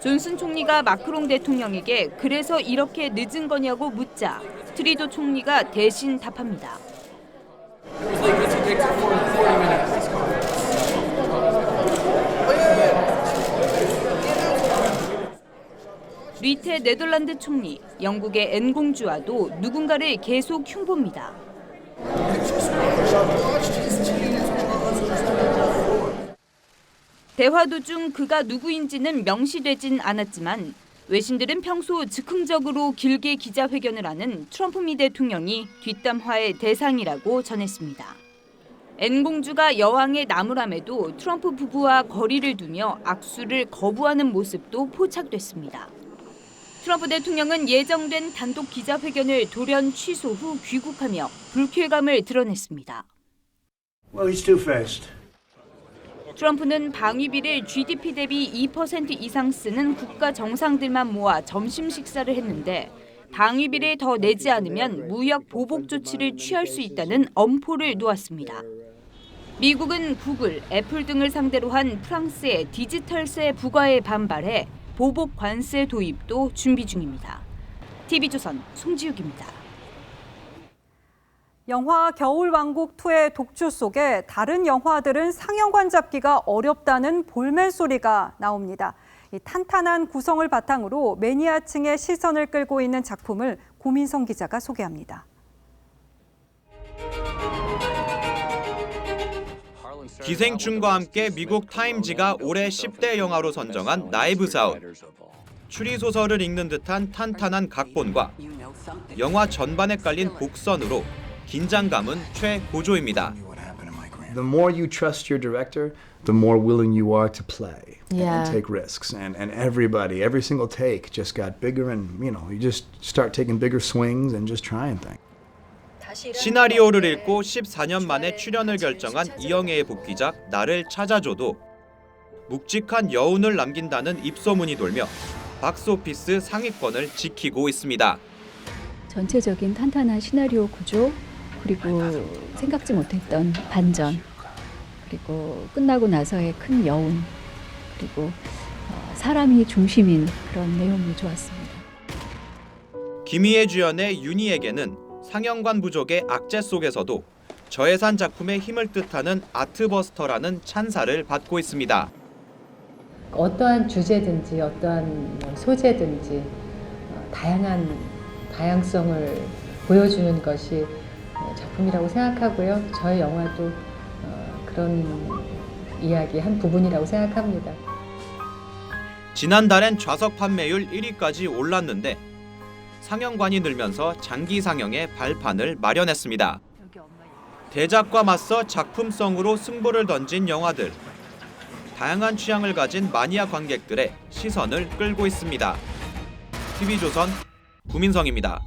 존슨 총리가 마크롱 대통령에게 그래서 이렇게 늦은 거냐고 묻자 트리도 총리가 대신 답합니다. 리테 네덜란드 총리, 영국의 앤 공주와도 누군가를 계속 흉보입니다. 대화 도중 그가 누구인지는 명시되진 않았지만 외신들은 평소 즉흥적으로 길게 기자회견을 하는 트럼프 미 대통령이 뒷담화의 대상이라고 전했습니다. 앤 공주가 여왕의 나무람에도 트럼프 부부와 거리를 두며 악수를 거부하는 모습도 포착됐습니다. 트럼프 대통령은 예정된 단독 기자회견을 돌연 취소 후 귀국하며 불쾌감을 드러냈습니다. Well, he's two-faced. 트럼프는 방위비를 GDP 대비 2% 이상 쓰는 국가 정상들만 모아 점심 식사를 했는데 방위비를 더 내지 않으면 무역 보복 조치를 취할 수 있다는 엄포를 놓았습니다. 미국은 구글, 애플 등을 상대로 한 프랑스의 디지털세 부과에 반발해 보복 관세 도입도 준비 중입니다. TV조선 송지욱입니다. 영화 겨울왕국2의 독주 속에 다른 영화들은 상영관 잡기가 어렵다는 볼멘 소리가 나옵니다. 이 탄탄한 구성을 바탕으로 매니아층의 시선을 끌고 있는 작품을 고민성 기자가 소개합니다. 기생충과 함께 미국 타임지가 올해 10대 영화로 선정한 나이브스 아웃. 추리소설을 읽는 듯한 탄탄한 각본과 영화 전반에 깔린 복선으로 긴장감은 최고조입니다. The more you trust your director, the more willing you are to play and take risks. And everybody, every single take just got bigger and, you just start taking bigger swings and just trying things. 시나리오를 읽고 14년 만에 출연을 결정한 이영애의 복귀작 나를 찾아줘도 묵직한 여운을 남긴다는 입소문이 돌며 박스오피스 상위권을 지키고 있습니다. 전체적인 탄탄한 시나리오 구조, 그리고 생각지 못했던 반전, 그리고 끝나고 나서의 큰 여운, 그리고 사람이 중심인 그런 내용이 좋았습니다. 김희애 주연의 윤희에게는 상영관 부족의 악재 속에서도 저예산 작품의 힘을 뜻하는 아트버스터라는 찬사를 받고 있습니다. 어떠한 주제든지 어떠한 소재든지 다양성을 보여주는 것이 작품이라고 생각하고요. 저의 영화도 그런 이야기 한 부분이라고 생각합니다. 지난달엔 좌석 판매율 1위까지 올랐는데 상영관이 늘면서 장기 상영의 발판을 마련했습니다. 대작과 맞서 작품성으로 승부를 던진 영화들. 다양한 취향을 가진 마니아 관객들의 시선을 끌고 있습니다. TV조선 구민성입니다.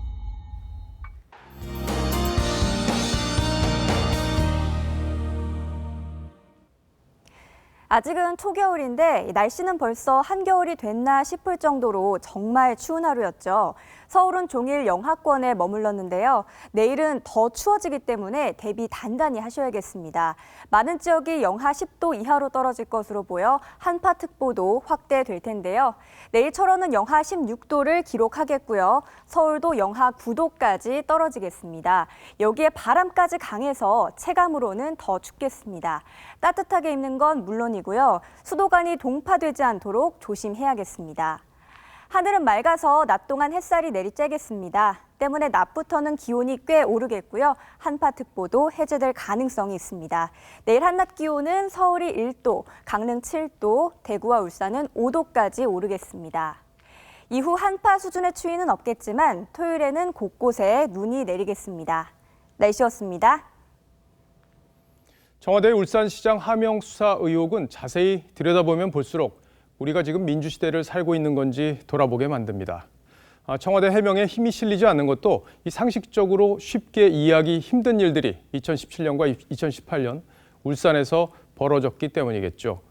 아직은 초겨울인데 날씨는 벌써 한겨울이 됐나 싶을 정도로 정말 추운 하루였죠. 서울은 종일 영하권에 머물렀는데요. 내일은 더 추워지기 때문에 대비 단단히 하셔야겠습니다. 많은 지역이 영하 10도 이하로 떨어질 것으로 보여 한파특보도 확대될 텐데요. 내일 철원은 영하 16도를 기록하겠고요. 서울도 영하 9도까지 떨어지겠습니다. 여기에 바람까지 강해서 체감으로는 더 춥겠습니다. 따뜻하게 입는 건 물론이고요. 수도관이 동파되지 않도록 조심해야겠습니다. 하늘은 맑아서 낮 동안 햇살이 내리쬐겠습니다. 때문에 낮부터는 기온이 꽤 오르겠고요. 한파특보도 해제될 가능성이 있습니다. 내일 한낮 기온은 서울이 1도, 강릉 7도, 대구와 울산은 5도까지 오르겠습니다. 이후 한파 수준의 추위는 없겠지만 토요일에는 곳곳에 눈이 내리겠습니다. 날씨였습니다. 청와대 울산시장 하명 수사 의혹은 자세히 들여다보면 볼수록 우리가 지금 민주시대를 살고 있는 건지 돌아보게 만듭니다. 청와대 해명에 힘이 실리지 않는 것도 이 상식적으로 쉽게 이해하기 힘든 일들이 2017년과 2018년 울산에서 벌어졌기 때문이겠죠.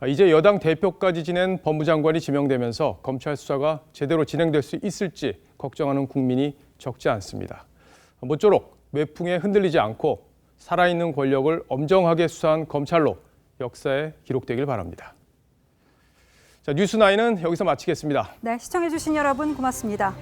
이제 여당 대표까지 지낸 법무장관이 지명되면서 검찰 수사가 제대로 진행될 수 있을지 걱정하는 국민이 적지 않습니다. 모쪼록 매풍에 흔들리지 않고 살아있는 권력을 엄정하게 수사한 검찰로 역사에 기록되길 바랍니다. 자, 뉴스9은 여기서 마치겠습니다. 네, 시청해주신 여러분 고맙습니다.